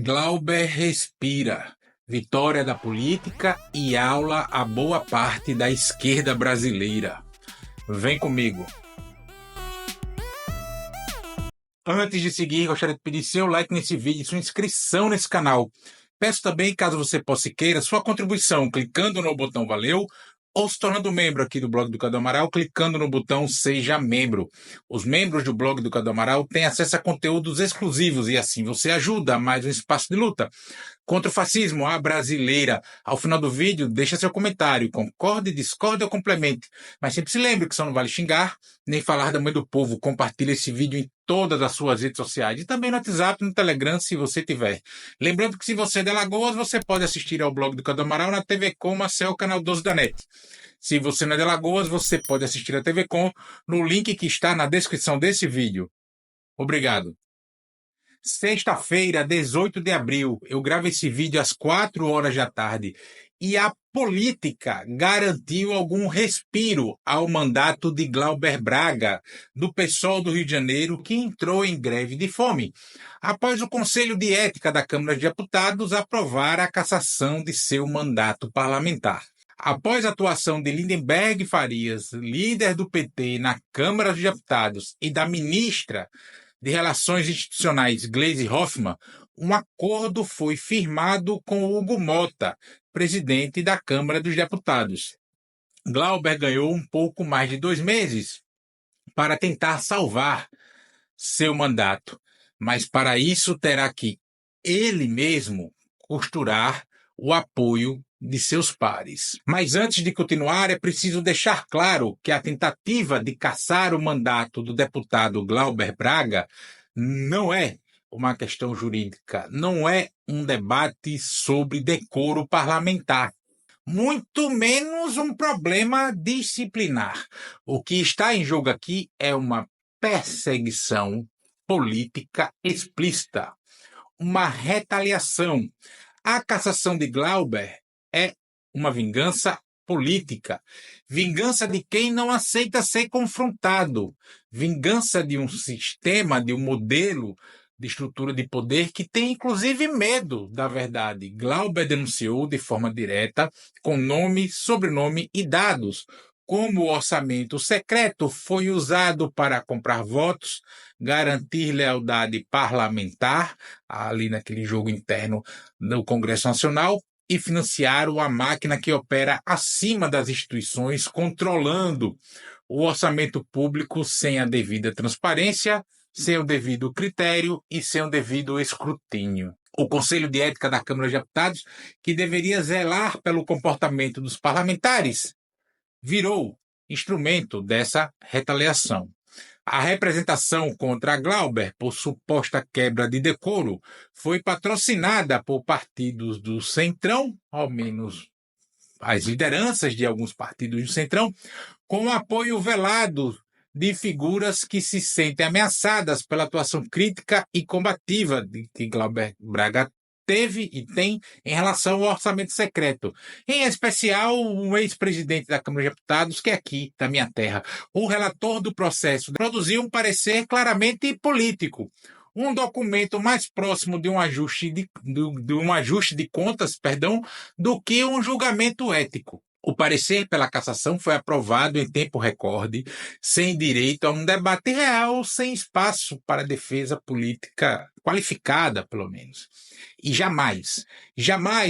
Glauber respira. Vitória da política e aula a boa parte da esquerda brasileira. Vem comigo. Antes de seguir, gostaria de pedir seu like nesse vídeo e sua inscrição nesse canal. Peço também, caso você possa e queira, sua contribuição clicando no botão Valeu ou se tornando membro aqui do Blog do Cadu Amaral, clicando no botão Seja Membro. Os membros do Blog do Cadu Amaral têm acesso a conteúdos exclusivos e assim você ajuda a mais um espaço de luta contra o fascismo, a brasileira. Ao final do vídeo, deixa seu comentário, concorde, discorde ou complemente. Mas sempre se lembre que só não vale xingar, nem falar da mãe do povo. Compartilhe esse vídeo em todas as suas redes sociais e também no WhatsApp e no Telegram, se você tiver. Lembrando que se você é de Alagoas, você pode assistir ao Blog do Cadu Amaral na TV Com, Marcel, canal 12 da NET. Se você não é de Alagoas, você pode assistir a TV Com no link que está na descrição desse vídeo. Obrigado. Sexta-feira, 18 de abril, eu gravo esse vídeo às 4 horas da tarde e a política garantiu algum respiro ao mandato de Glauber Braga, do PSOL do Rio de Janeiro, que entrou em greve de fome, após o Conselho de Ética da Câmara de Deputados aprovar a cassação de seu mandato parlamentar. Após a atuação de Lindenberg Farias, líder do PT na Câmara dos Deputados, e da ministra de Relações Institucionais, Gleisi Hoffmann, um acordo foi firmado com Hugo Mota, presidente da Câmara dos Deputados. Glauber ganhou um pouco mais de 2 meses para tentar salvar seu mandato, mas para isso terá que ele mesmo costurar o apoio de seus pares. Mas antes de continuar, é preciso deixar claro que a tentativa de cassar o mandato do deputado Glauber Braga não é uma questão jurídica, não é um debate sobre decoro parlamentar, muito menos um problema disciplinar. O que está em jogo aqui é uma perseguição política explícita, uma retaliação. A cassação de Glauber é uma vingança política, vingança de quem não aceita ser confrontado, vingança de um sistema, de um modelo de estrutura de poder que tem inclusive medo da verdade. Glauber denunciou de forma direta, com nome, sobrenome e dados, como o orçamento secreto foi usado para comprar votos, garantir lealdade parlamentar, ali naquele jogo interno do Congresso Nacional, e financiar uma máquina que opera acima das instituições, controlando o orçamento público sem a devida transparência, sem o devido critério e sem o devido escrutínio. O Conselho de Ética da Câmara de Deputados, que deveria zelar pelo comportamento dos parlamentares, virou instrumento dessa retaliação. A representação contra Glauber por suposta quebra de decoro foi patrocinada por partidos do Centrão, ao menos as lideranças de alguns partidos do Centrão, com apoio velado de figuras que se sentem ameaçadas pela atuação crítica e combativa que Glauber Braga teve e tem em relação ao orçamento secreto. Em especial, o ex-presidente da Câmara de Deputados, que é aqui, da minha terra, o relator do processo, produziu um parecer claramente político. Um documento mais próximo de um ajuste de contas, do que um julgamento ético. O parecer pela cassação foi aprovado em tempo recorde, sem direito a um debate real, sem espaço para defesa política qualificada, pelo menos. E jamais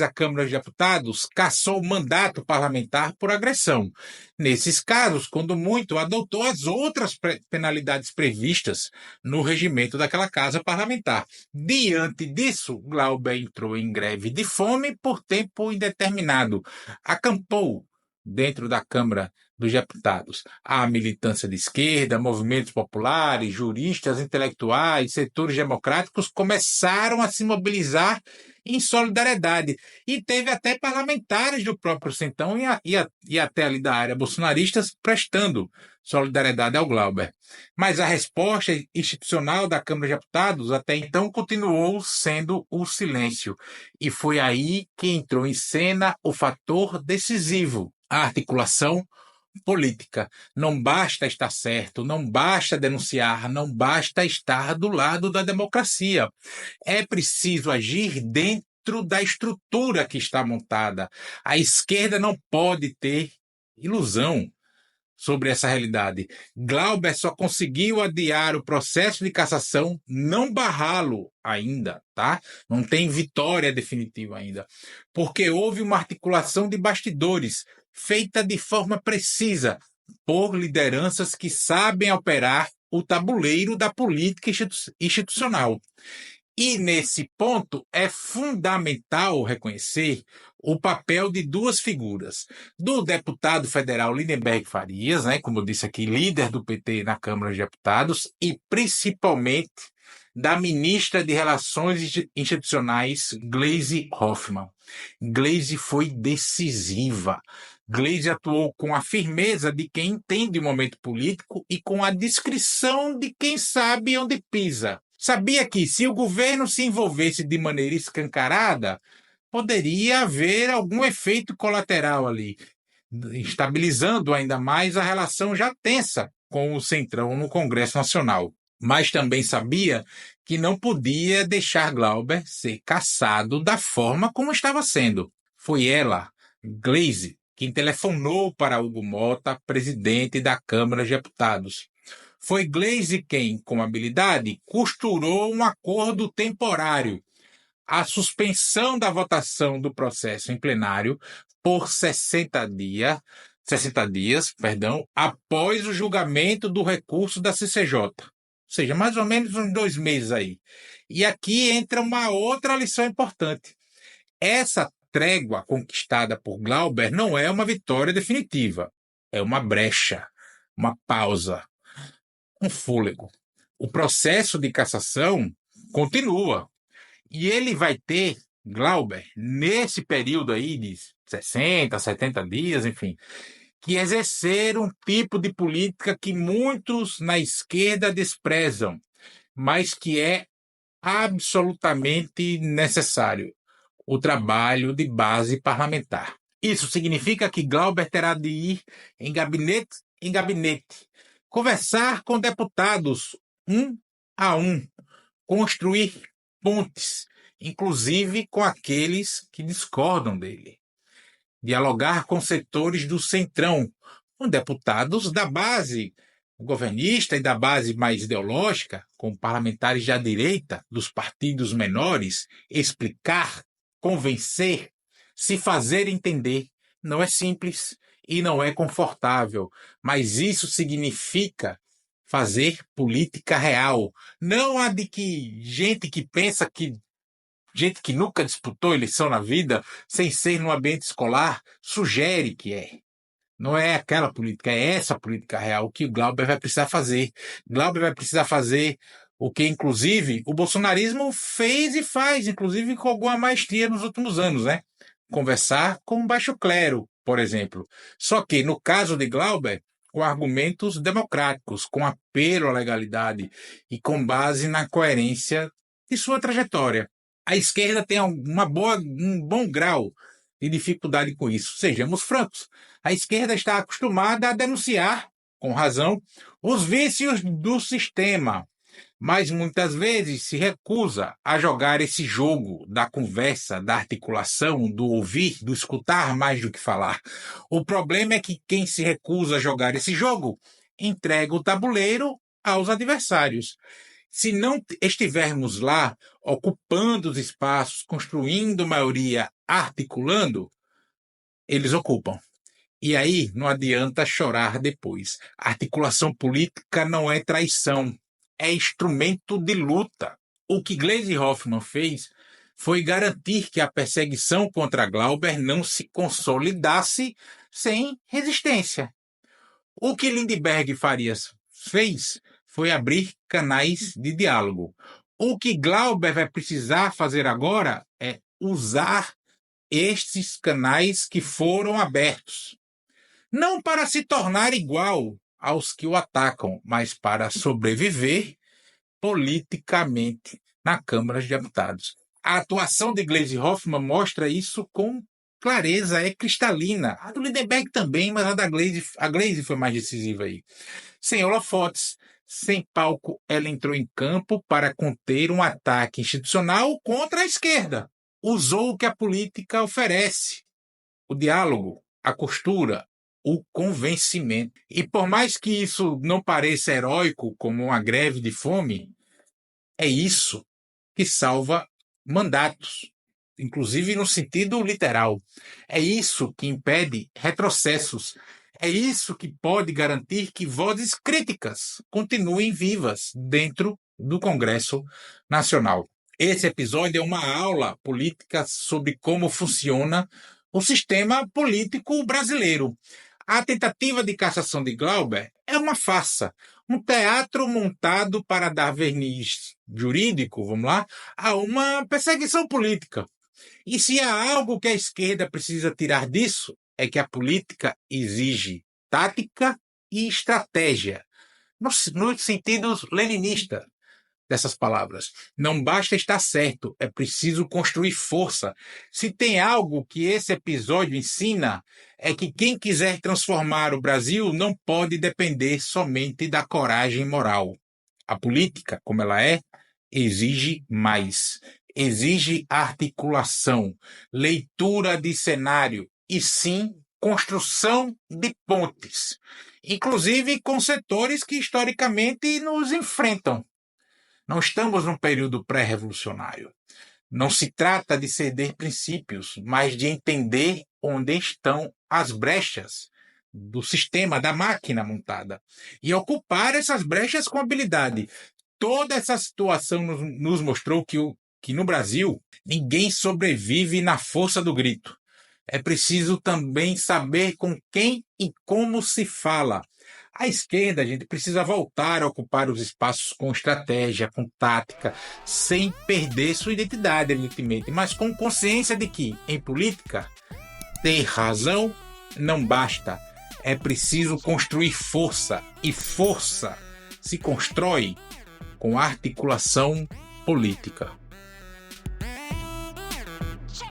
a Câmara de Deputados cassou o mandato parlamentar por agressão. Nesses casos, quando muito, adotou as outras penalidades previstas no regimento daquela casa parlamentar. Diante disso, Glauber entrou em greve de fome por tempo indeterminado. Acampou dentro da Câmara dos Deputados. A militância de esquerda, movimentos populares, juristas, intelectuais, setores democráticos começaram a se mobilizar em solidariedade. E teve até parlamentares do próprio Centrão e até ali da área bolsonaristas prestando solidariedade ao Glauber. Mas a resposta institucional da Câmara de Deputados até então continuou sendo o silêncio. E foi aí que entrou em cena o fator decisivo, a articulação política. Não basta estar certo, não basta denunciar, não basta estar do lado da democracia. É preciso agir dentro da estrutura que está montada. A esquerda não pode ter ilusão sobre essa realidade. Glauber só conseguiu adiar o processo de cassação, não barrá-lo ainda, tá? Não tem vitória definitiva ainda, porque houve uma articulação de bastidores feita de forma precisa por lideranças que sabem operar o tabuleiro da política institucional. E, nesse ponto, é fundamental reconhecer o papel de duas figuras. Do deputado federal Lindenberg Farias, né, como eu disse aqui, líder do PT na Câmara de Deputados, e principalmente da ministra de Relações Institucionais, Gleisi Hoffmann. Gleisi foi decisiva. Gleisi atuou com a firmeza de quem entende o momento político e com a discrição de quem sabe onde pisa. Sabia que, se o governo se envolvesse de maneira escancarada, poderia haver algum efeito colateral ali, estabilizando ainda mais a relação já tensa com o Centrão no Congresso Nacional. Mas também sabia que não podia deixar Glauber ser cassado da forma como estava sendo. Foi ela, Gleisi, quem telefonou para Hugo Mota, presidente da Câmara de Deputados. Foi Gleisi quem, com habilidade, costurou um acordo temporário, a suspensão da votação do processo em plenário por 60 dias, após o julgamento do recurso da CCJ. Ou seja, mais ou menos uns 2 meses aí. E aqui entra uma outra lição importante. Essa trégua conquistada por Glauber não é uma vitória definitiva. É uma brecha, uma pausa, um fôlego. O processo de cassação continua. E ele vai ter, Glauber, nesse período aí de 60, 70 dias, enfim, que exercer um tipo de política que muitos na esquerda desprezam, mas que é absolutamente necessário: o trabalho de base parlamentar. Isso significa que Glauber terá de ir em gabinete, conversar com deputados um a um, construir pontes, inclusive com aqueles que discordam dele, dialogar com setores do centrão, com deputados da base governista e da base mais ideológica, com parlamentares da direita, dos partidos menores, explicar, convencer, se fazer entender. Não é simples e não é confortável, mas isso significa fazer política real, não a de que gente que pensa que gente que nunca disputou eleição na vida, sem ser no ambiente escolar, sugere que é. Não é aquela política, é essa política real que o Glauber vai precisar fazer. Glauber vai precisar fazer o que, inclusive, o bolsonarismo fez e faz, inclusive com alguma maestria nos últimos anos, né? Conversar com o baixo clero, por exemplo. Só que, no caso de Glauber, com argumentos democráticos, com apelo à legalidade e com base na coerência de sua trajetória. A esquerda tem um bom grau de dificuldade com isso. Sejamos francos. A esquerda está acostumada a denunciar, com razão, os vícios do sistema, mas muitas vezes se recusa a jogar esse jogo da conversa, da articulação, do ouvir, do escutar mais do que falar. O problema é que quem se recusa a jogar esse jogo entrega o tabuleiro aos adversários. Se não estivermos lá, ocupando os espaços, construindo maioria, articulando, eles ocupam. E aí não adianta chorar depois. A articulação política não é traição, é instrumento de luta. O que Gleisi Hoffmann fez foi garantir que a perseguição contra Glauber não se consolidasse sem resistência. O que Lindenberg Farias fez foi abrir canais de diálogo. O que Glauber vai precisar fazer agora é usar estes canais que foram abertos. Não para se tornar igual aos que o atacam, mas para sobreviver politicamente na Câmara de Deputados. A atuação de Gleisi Hoffmann mostra isso com clareza é cristalina. A do Lindenberg também, mas a Glaze foi mais decisiva aí. Sem holofotes, sem palco, ela entrou em campo para conter um ataque institucional contra a esquerda. Usou o que a política oferece: o diálogo, a costura, o convencimento. E por mais que isso não pareça heróico, como uma greve de fome, é isso que salva mandatos, inclusive no sentido literal. É isso que impede retrocessos. É isso que pode garantir que vozes críticas continuem vivas dentro do Congresso Nacional. Esse episódio é uma aula política sobre como funciona o sistema político brasileiro. A tentativa de cassação de Glauber é uma farsa, um teatro montado para dar verniz jurídico, vamos lá, a uma perseguição política. E se há algo que a esquerda precisa tirar disso, é que a política exige tática e estratégia, no sentido leninista dessas palavras. Não basta estar certo, é preciso construir força. Se tem algo que esse episódio ensina, é que quem quiser transformar o Brasil não pode depender somente da coragem moral. A política, como ela é, exige mais. Exige articulação, leitura de cenário e, sim, construção de pontes, inclusive com setores que historicamente nos enfrentam. Não estamos num período pré-revolucionário. Não se trata de ceder princípios, mas de entender onde estão as brechas do sistema, da máquina montada, e ocupar essas brechas com habilidade. Toda essa situação nos mostrou que no Brasil ninguém sobrevive na força do grito. É preciso também saber com quem e como se fala. A esquerda, a gente precisa voltar a ocupar os espaços com estratégia, com tática, sem perder sua identidade, evidentemente, mas com consciência de que, em política, ter razão não basta. É preciso construir força, e força se constrói com articulação política.